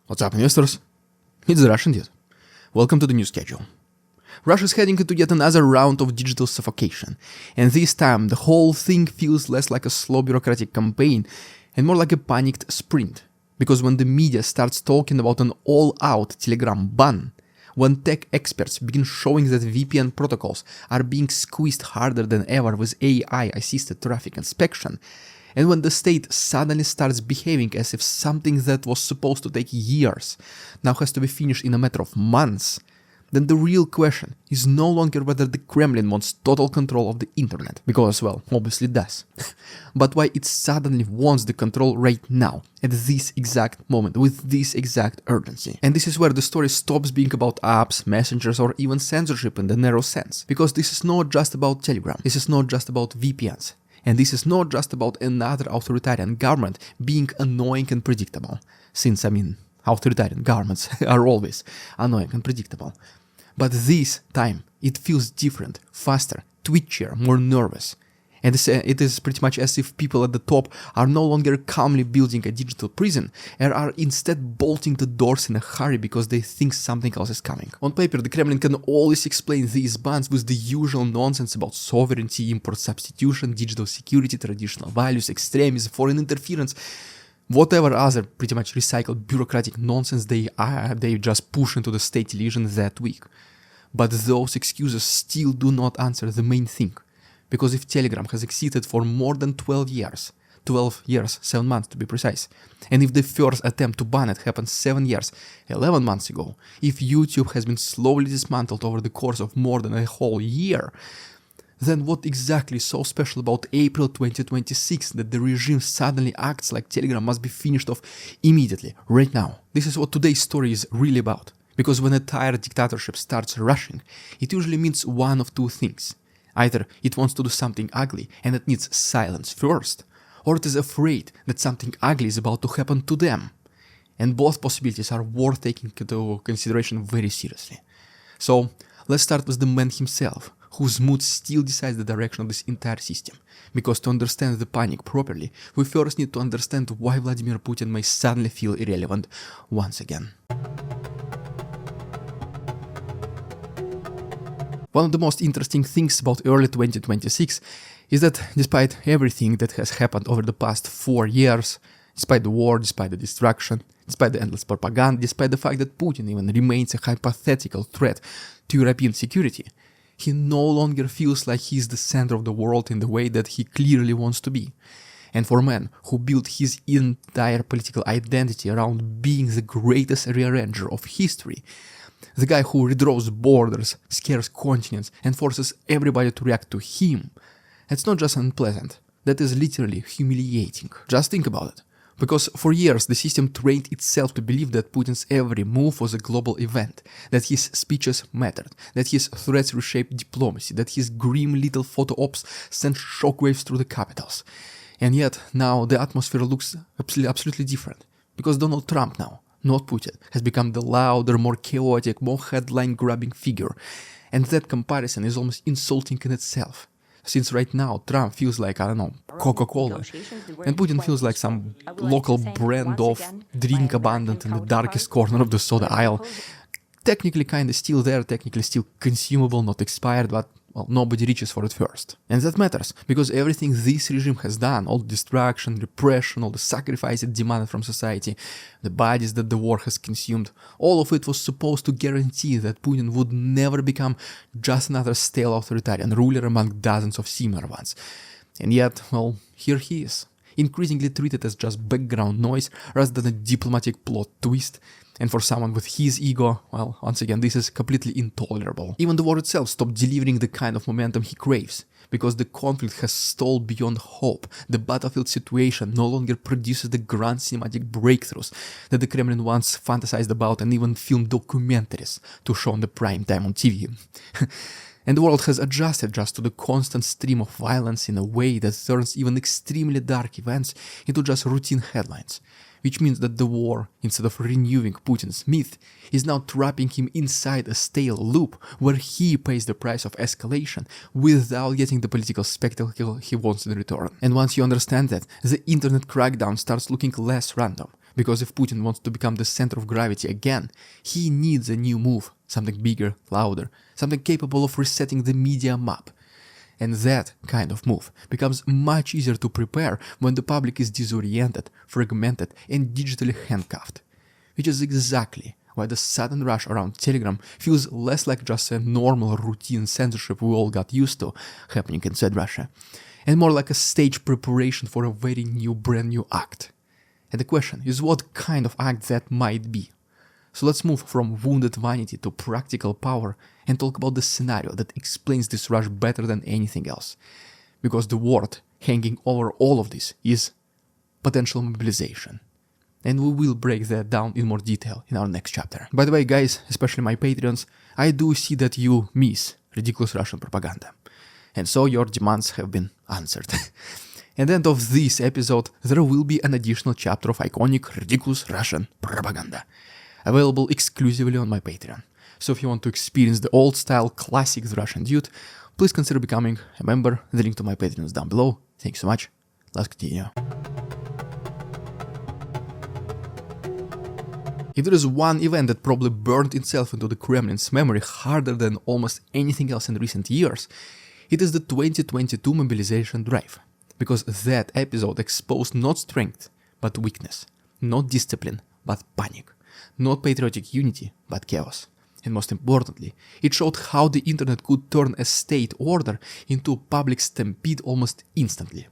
What's up, investors? It's the Russian dude. Welcome to the news schedule. Russia is heading into yet another round of digital suffocation, and this time the whole thing feels less like a slow bureaucratic campaign and more like a panicked sprint. Because when the media starts talking about an all-out Telegram ban, when tech experts begin showing that VPN protocols are being squeezed harder than ever with AI-assisted traffic inspection, and when the state suddenly starts behaving as if something that was supposed to take years now has to be finished in a matter of months, then the real question is no longer whether the Kremlin wants total control of the internet, because, well, obviously it does, but why it suddenly wants the control right now, at this exact moment, with this exact urgency. And this is where the story stops being about apps, messengers, or even censorship in the narrow sense, because this is not just about Telegram, this is not just about VPNs. And this is not just about another authoritarian government being annoying and predictable, since, authoritarian governments are always annoying and predictable. But this time, it feels different, faster, twitchier, more nervous. And it is pretty much as if people at the top are no longer calmly building a digital prison, and are instead bolting the doors in a hurry because they think something else is coming. On paper, the Kremlin can always explain these bans with the usual nonsense about sovereignty, import substitution, digital security, traditional values, extremism, foreign interference, whatever other pretty much recycled bureaucratic nonsense they just push into the state television that week. But those excuses still do not answer the main thing. Because if Telegram has existed for more than 12 years, 7 months to be precise, and if the first attempt to ban it happened 7 years, 11 months ago, if YouTube has been slowly dismantled over the course of more than a whole year, then what exactly is so special about April 2026 that the regime suddenly acts like Telegram must be finished off immediately, right now? This is what today's story is really about. Because when a tired dictatorship starts rushing, it usually means one of two things. Either it wants to do something ugly and it needs silence first, or it is afraid that something ugly is about to happen to them. And both possibilities are worth taking into consideration very seriously. So let's start with the man himself, whose mood still decides the direction of this entire system. Because to understand the panic properly, we first need to understand why Vladimir Putin may suddenly feel irrelevant once again. One of the most interesting things about early 2026 is that despite everything that has happened over the past 4 years, despite the war, despite the destruction, despite the endless propaganda, despite the fact that Putin even remains a hypothetical threat to European security, he no longer feels like he is the center of the world in the way that he clearly wants to be. And for a man who built his entire political identity around being the greatest rearranger of history, the guy who redraws borders, scares continents, and forces everybody to react to him, it's not just unpleasant, that is literally humiliating. Just think about it. Because for years the system trained itself to believe that Putin's every move was a global event, that his speeches mattered, that his threats reshaped diplomacy, that his grim little photo ops sent shockwaves through the capitals. And yet now the atmosphere looks absolutely different. Because Donald Trump now, not Putin, has become the louder, more chaotic, more headline-grabbing figure. And that comparison is almost insulting in itself. Since right now Trump feels like, Coca-Cola, and Putin feels like some local brand of drink abundant in the darkest corner of the soda aisle. Technically kinda still there, technically still consumable, not expired, but well, nobody reaches for it first. And that matters, because everything this regime has done, all the destruction, repression, all the sacrifice it demanded from society, the bodies that the war has consumed, all of it was supposed to guarantee that Putin would never become just another stale authoritarian ruler among dozens of similar ones. And yet, well, here he is, increasingly treated as just background noise rather than a diplomatic plot twist. And for someone with his ego, well, once again, this is completely intolerable. Even the war itself stopped delivering the kind of momentum he craves, because the conflict has stalled beyond hope. The battlefield situation no longer produces the grand cinematic breakthroughs that the Kremlin once fantasized about and even filmed documentaries to show on the prime time on TV. And the world has adjusted just to the constant stream of violence in a way that turns even extremely dark events into just routine headlines. Which means that the war, instead of renewing Putin's myth, is now trapping him inside a stale loop where he pays the price of escalation without getting the political spectacle he wants in return. And once you understand that, the internet crackdown starts looking less random, Because if Putin wants to become the center of gravity again, he needs a new move, something bigger, louder, something capable of resetting the media map. And that kind of move becomes much easier to prepare when the public is disoriented, fragmented, and digitally handcuffed. Which is exactly why the sudden rush around Telegram feels less like just a normal routine censorship we all got used to happening inside Russia, and more like a stage preparation for a very brand new act. And the question is what kind of act that might be. So let's move from wounded vanity to practical power and talk about the scenario that explains this rush better than anything else. Because the word hanging over all of this is potential mobilization. And we will break that down in more detail in our next chapter. By the way, guys, especially my Patreons, I do see that you miss ridiculous Russian propaganda. And so your demands have been answered. At the end of this episode, there will be an additional chapter of iconic ridiculous Russian propaganda, available exclusively on my Patreon. So if you want to experience the old-style classic Russian dude, please consider becoming a member. The link to my Patreon is down below. Thanks so much. Let's continue. If there is one event that probably burned itself into the Kremlin's memory harder than almost anything else in recent years, it is the 2022 mobilization drive. Because that episode exposed not strength, but weakness, not discipline, but panic, not patriotic unity, but chaos. And most importantly, it showed how the internet could turn a state order into a public stampede almost instantly.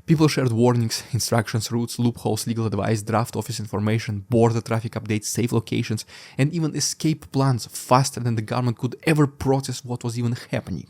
People shared warnings, instructions, routes, loopholes, legal advice, draft office information, border traffic updates, safe locations, and even escape plans faster than the government could ever process what was even happening.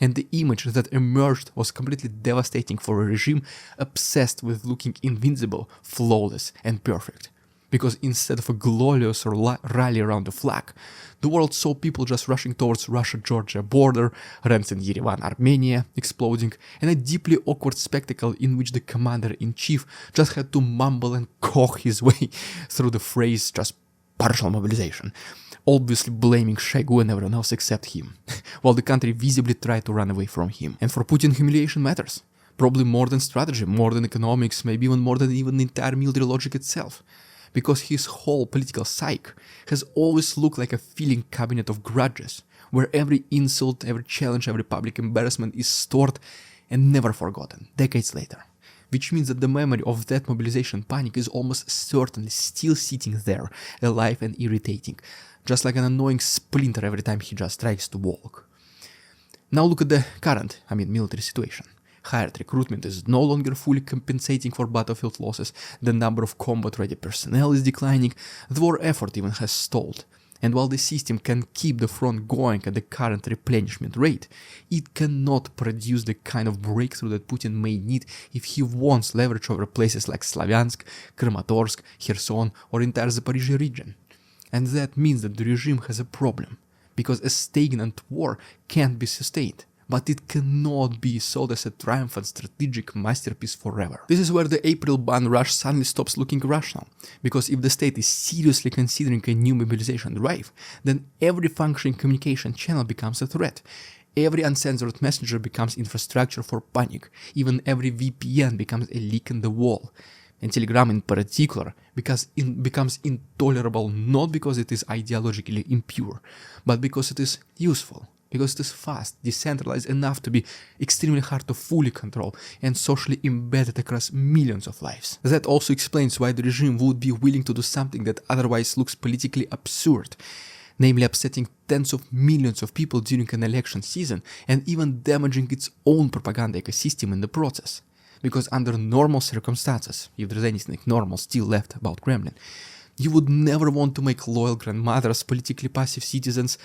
And the image that emerged was completely devastating for a regime obsessed with looking invincible, flawless, and perfect. Because instead of a glorious rally around the flag, the world saw people just rushing towards Russia-Georgia border, rents in Yerevan, Armenia exploding, and a deeply awkward spectacle in which the commander-in-chief just had to mumble and cough his way through the phrase just partial mobilization, obviously blaming Shoigu and everyone else except him, while the country visibly tried to run away from him. And for Putin, humiliation matters. Probably more than strategy, more than economics, maybe even more than even the entire military logic itself. Because his whole political psyche has always looked like a filing cabinet of grudges, where every insult, every challenge, every public embarrassment is stored and never forgotten, decades later. Which means that the memory of that mobilization panic is almost certainly still sitting there, alive and irritating, just like an annoying splinter every time he just tries to walk. Now look at the current, military situation. Hired recruitment is no longer fully compensating for battlefield losses, the number of combat-ready personnel is declining, the war effort even has stalled. And while the system can keep the front going at the current replenishment rate, it cannot produce the kind of breakthrough that Putin may need if he wants leverage over places like Slavyansk, Kramatorsk, Kherson, or entire Zaporizhia region. And that means that the regime has a problem, because a stagnant war can't be sustained. But it cannot be sold as a triumphant strategic masterpiece forever. This is where the April ban rush suddenly stops looking rational, because if the state is seriously considering a new mobilization drive, then every functioning communication channel becomes a threat. Every uncensored messenger becomes infrastructure for panic. Even every VPN becomes a leak in the wall. And Telegram in particular becomes intolerable not because it is ideologically impure, but because it is useful. Because it is fast, decentralized enough to be extremely hard to fully control and socially embedded across millions of lives. That also explains why the regime would be willing to do something that otherwise looks politically absurd, namely upsetting tens of millions of people during an election season and even damaging its own propaganda ecosystem in the process. Because under normal circumstances, if there's anything normal still left about Kremlin, you would never want to make loyal grandmothers, politically passive citizens,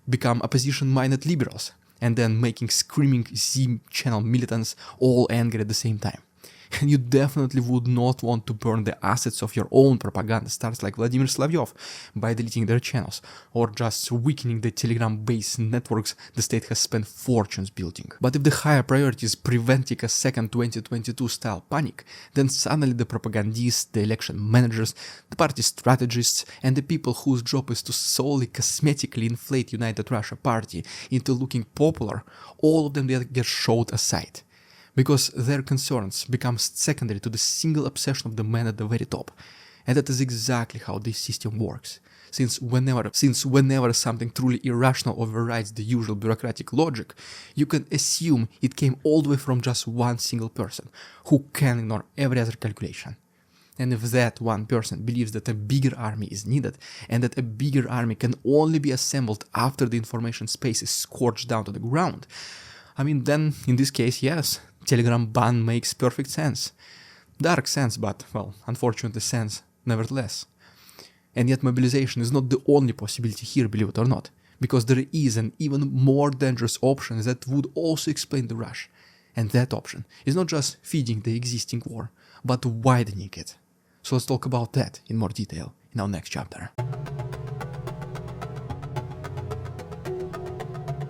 become opposition-minded liberals, and then making screaming Z-channel militants all angry at the same time. And you definitely would not want to burn the assets of your own propaganda stars like Vladimir Slavyev by deleting their channels, or just weakening the Telegram-based networks the state has spent fortunes building. But if the higher priority is preventing a second 2022-style panic, then suddenly the propagandists, the election managers, the party strategists, and the people whose job is to solely cosmetically inflate United Russia Party into looking popular, all of them get shoved aside. because their concerns become secondary to the single obsession of the man at the very top. And that is exactly how this system works. Since whenever something truly irrational overrides the usual bureaucratic logic, you can assume it came all the way from just one single person, who can ignore every other calculation. And if that one person believes that a bigger army is needed, and that a bigger army can only be assembled after the information space is scorched down to the ground, then in this case, yes, Telegram ban makes perfect sense. Dark sense, but, well, unfortunately sense nevertheless. And yet mobilization is not the only possibility here, believe it or not, because there is an even more dangerous option that would also explain the rush. And that option is not just feeding the existing war, but widening it. So let's talk about that in more detail in our next chapter.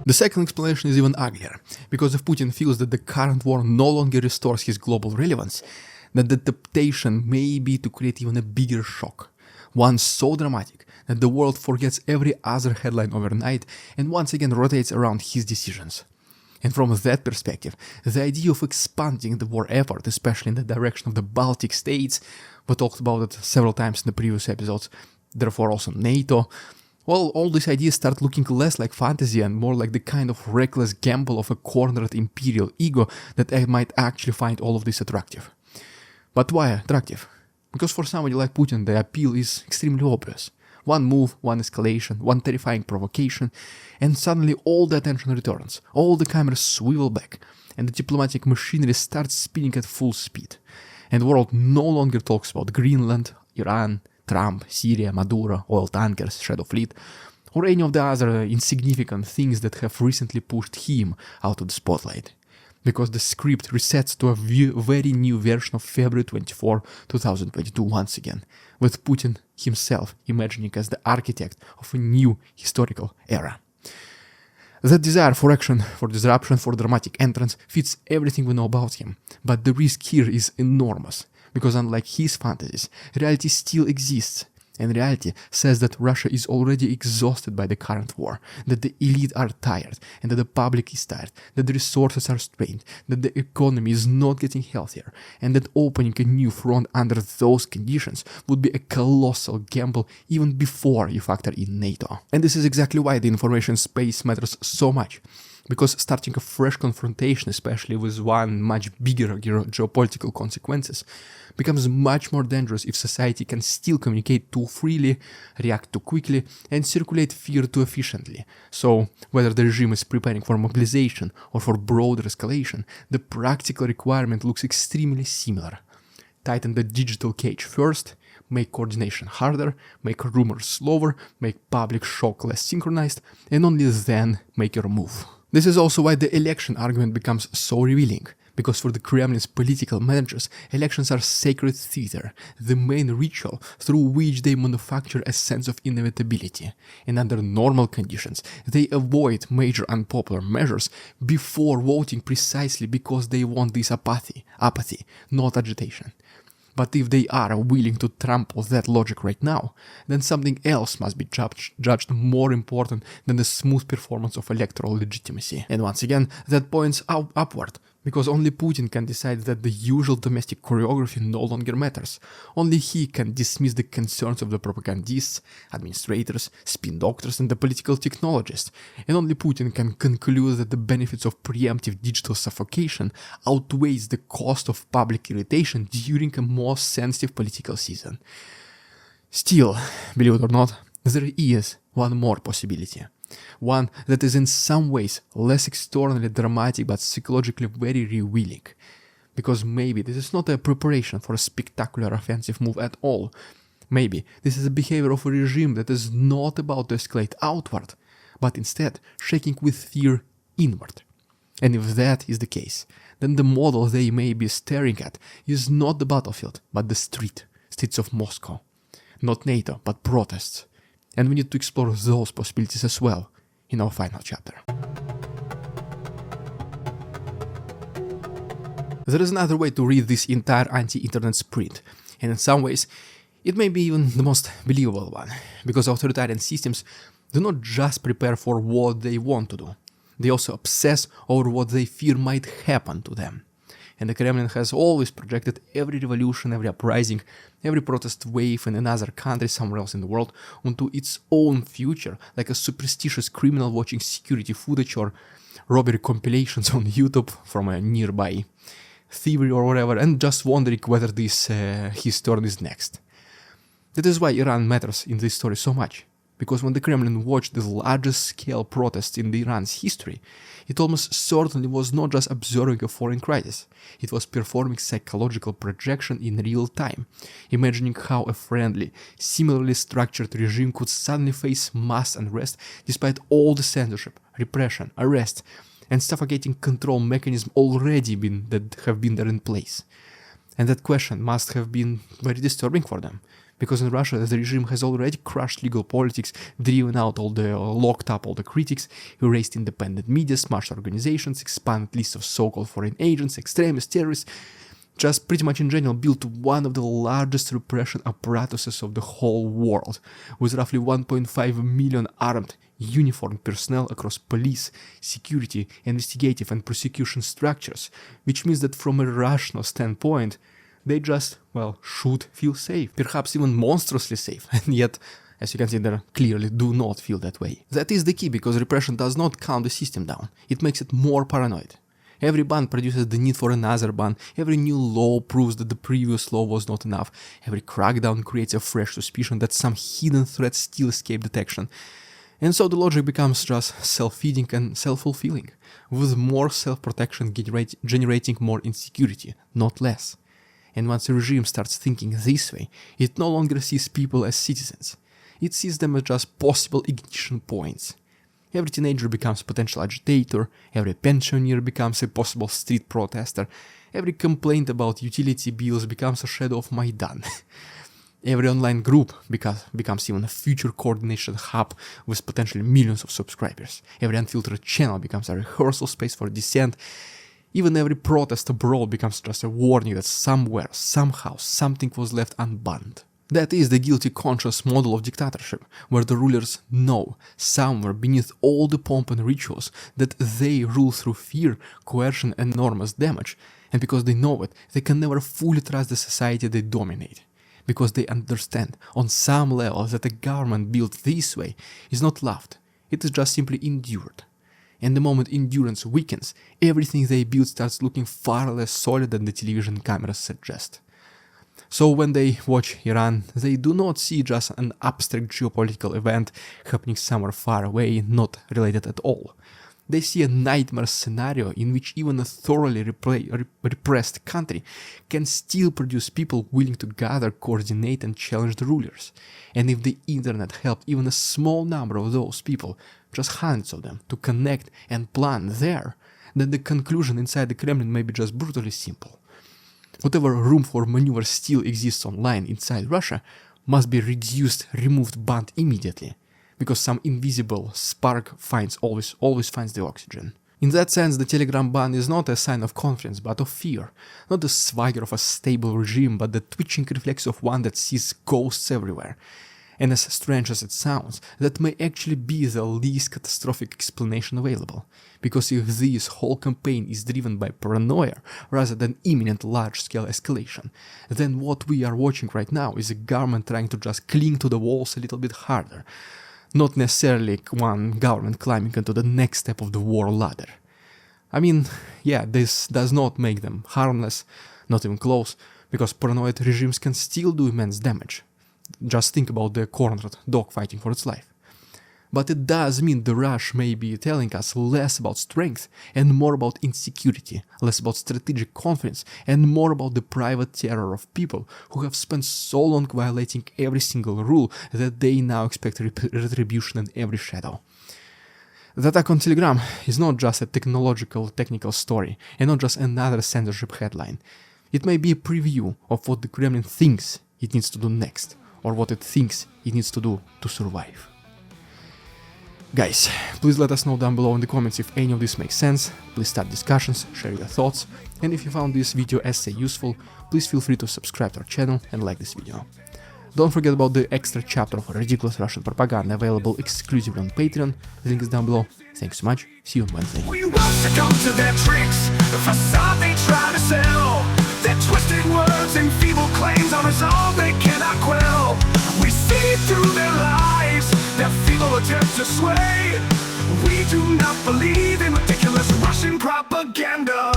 The second explanation is even uglier, because if Putin feels that the current war no longer restores his global relevance, then the temptation may be to create even a bigger shock. One so dramatic that the world forgets every other headline overnight and once again rotates around his decisions. And from that perspective, the idea of expanding the war effort, especially in the direction of the Baltic states, we talked about it several times in the previous episodes, therefore also NATO, well, all these ideas start looking less like fantasy and more like the kind of reckless gamble of a cornered imperial ego that I might actually find all of this attractive. But why attractive? Because for somebody like Putin, the appeal is extremely obvious. One move, one escalation, one terrifying provocation, and suddenly all the attention returns, all the cameras swivel back, and the diplomatic machinery starts spinning at full speed. And the world no longer talks about Greenland, Iran, Trump, Syria, Maduro, oil tankers, Shadow Fleet, or any of the other insignificant things that have recently pushed him out of the spotlight. Because the script resets to a very new version of February 24, 2022 once again, with Putin himself imagining as the architect of a new historical era. That desire for action, for disruption, for dramatic entrance fits everything we know about him, but the risk here is enormous, because unlike his fantasies, reality still exists. And reality says that Russia is already exhausted by the current war, that the elite are tired, and that the public is tired, that the resources are strained, that the economy is not getting healthier, and that opening a new front under those conditions would be a colossal gamble even before you factor in NATO. And this is exactly why the information space matters so much. Because starting a fresh confrontation, especially with one much bigger geopolitical consequences, becomes much more dangerous if society can still communicate too freely, react too quickly, and circulate fear too efficiently. So, whether the regime is preparing for mobilization or for broader escalation, the practical requirement looks extremely similar. Tighten the digital cage first, make coordination harder, make rumors slower, make public shock less synchronized, and only then make your move. This is also why the election argument becomes so revealing, because for the Kremlin's political managers, elections are sacred theater, the main ritual through which they manufacture a sense of inevitability, and under normal conditions, they avoid major unpopular measures before voting precisely because they want this apathy, not agitation. But if they are willing to trample that logic right now, then something else must be judged more important than the smooth performance of electoral legitimacy. And once again, that points upward, because only Putin can decide that the usual domestic choreography no longer matters. Only he can dismiss the concerns of the propagandists, administrators, spin doctors, and the political technologists. And only Putin can conclude that the benefits of preemptive digital suffocation outweighs the cost of public irritation during a more sensitive political season. Still, believe it or not, there is one more possibility. One that is in some ways less externally dramatic but psychologically very revealing. Because maybe this is not a preparation for a spectacular offensive move at all. Maybe this is a behavior of a regime that is not about to escalate outward, but instead shaking with fear inward. And if that is the case, then the model they may be staring at is not the battlefield, but the streets of Moscow. Not NATO, but protests. And we need to explore those possibilities as well in our final chapter. There is another way to read this entire anti-internet sprint, and in some ways, it may be even the most believable one, because authoritarian systems do not just prepare for what they want to do, they also obsess over what they fear might happen to them. and the Kremlin has always projected every revolution, every uprising, every protest wave in another country somewhere else in the world onto its own future, like a superstitious criminal watching security footage or robbery compilations on YouTube from a nearby thievery or whatever, and just wondering whether his turn is next. That is why Iran matters in this story so much, because when the Kremlin watched the largest scale protests in Iran's history, it almost certainly was not just observing a foreign crisis, it was performing psychological projection in real time, imagining how a friendly, similarly structured regime could suddenly face mass unrest despite all the censorship, repression, arrest, and suffocating control mechanisms that have been there in place. And that question must have been very disturbing for them, because in Russia the regime has already crushed legal politics, locked up all the critics, erased independent media, smashed organizations, expanded lists of so-called foreign agents, extremists, terrorists, just pretty much in general built one of the largest repression apparatuses of the whole world, with roughly 1.5 million armed, uniformed personnel across police, security, investigative and prosecution structures, which means that from a rational standpoint, they just, should feel safe, perhaps even monstrously safe, and yet, as you can see, they clearly do not feel that way. That is the key, because repression does not calm the system down, it makes it more paranoid. Every ban produces the need for another ban, every new law proves that the previous law was not enough, every crackdown creates a fresh suspicion that some hidden threat still escaped detection. And so the logic becomes just self-feeding and self-fulfilling, with more self-protection generating more insecurity, not less. And once a regime starts thinking this way, it no longer sees people as citizens. It sees them as just possible ignition points. Every teenager becomes a potential agitator, every pensioner becomes a possible street protester, every complaint about utility bills becomes a shadow of Maidan. Every online group becomes even a future coordination hub with potentially millions of subscribers. Every unfiltered channel becomes a rehearsal space for dissent. Even every protest abroad becomes just a warning that somewhere, somehow, something was left unbanned. That is the guilty conscience model of dictatorship, where the rulers know, somewhere beneath all the pomp and rituals, that they rule through fear, coercion and enormous damage, and because they know it, they can never fully trust the society they dominate. Because they understand, on some level, that a government built this way is not loved, it is just simply endured. And the moment endurance weakens, everything they build starts looking far less solid than the television cameras suggest. So when they watch Iran, they do not see just an abstract geopolitical event happening somewhere far away, not related at all. They see a nightmare scenario in which even a thoroughly repressed country can still produce people willing to gather, coordinate and challenge the rulers. And if the internet helped even a small number of those people, just hundreds of them, to connect and plan there, then the conclusion inside the Kremlin may be just brutally simple. Whatever room for maneuver still exists online inside Russia must be removed, banned immediately, because some invisible spark always finds the oxygen. In that sense, the Telegram ban is not a sign of confidence, but of fear. Not the swagger of a stable regime, but the twitching reflex of one that sees ghosts everywhere. And as strange as it sounds, that may actually be the least catastrophic explanation available. Because if this whole campaign is driven by paranoia rather than imminent large-scale escalation, then what we are watching right now is a government trying to just cling to the walls a little bit harder. Not necessarily one government climbing into the next step of the war ladder. I mean, yeah, this does not make them harmless, not even close, because paranoid regimes can still do immense damage. Just think about the cornered dog fighting for its life. But it does mean the rush may be telling us less about strength and more about insecurity, less about strategic confidence and more about the private terror of people who have spent so long violating every single rule that they now expect retribution in every shadow. The attack on Telegram is not just a technical story and not just another censorship headline. It may be a preview of what the Kremlin thinks it needs to do next, or what it thinks it needs to do to survive. Guys, please let us know down below in the comments if any of this makes sense, please start discussions, share your thoughts, and if you found this video essay useful, please feel free to subscribe to our channel and like this video. Don't forget about the extra chapter of ridiculous Russian propaganda available exclusively on Patreon, the link is down below. Thanks so much, see you on Wednesday. sell. Their twisted words and feeble claims are resolve they cannot quell. We see through their lies, their feeble attempts to sway. We do not believe in ridiculous Russian propaganda.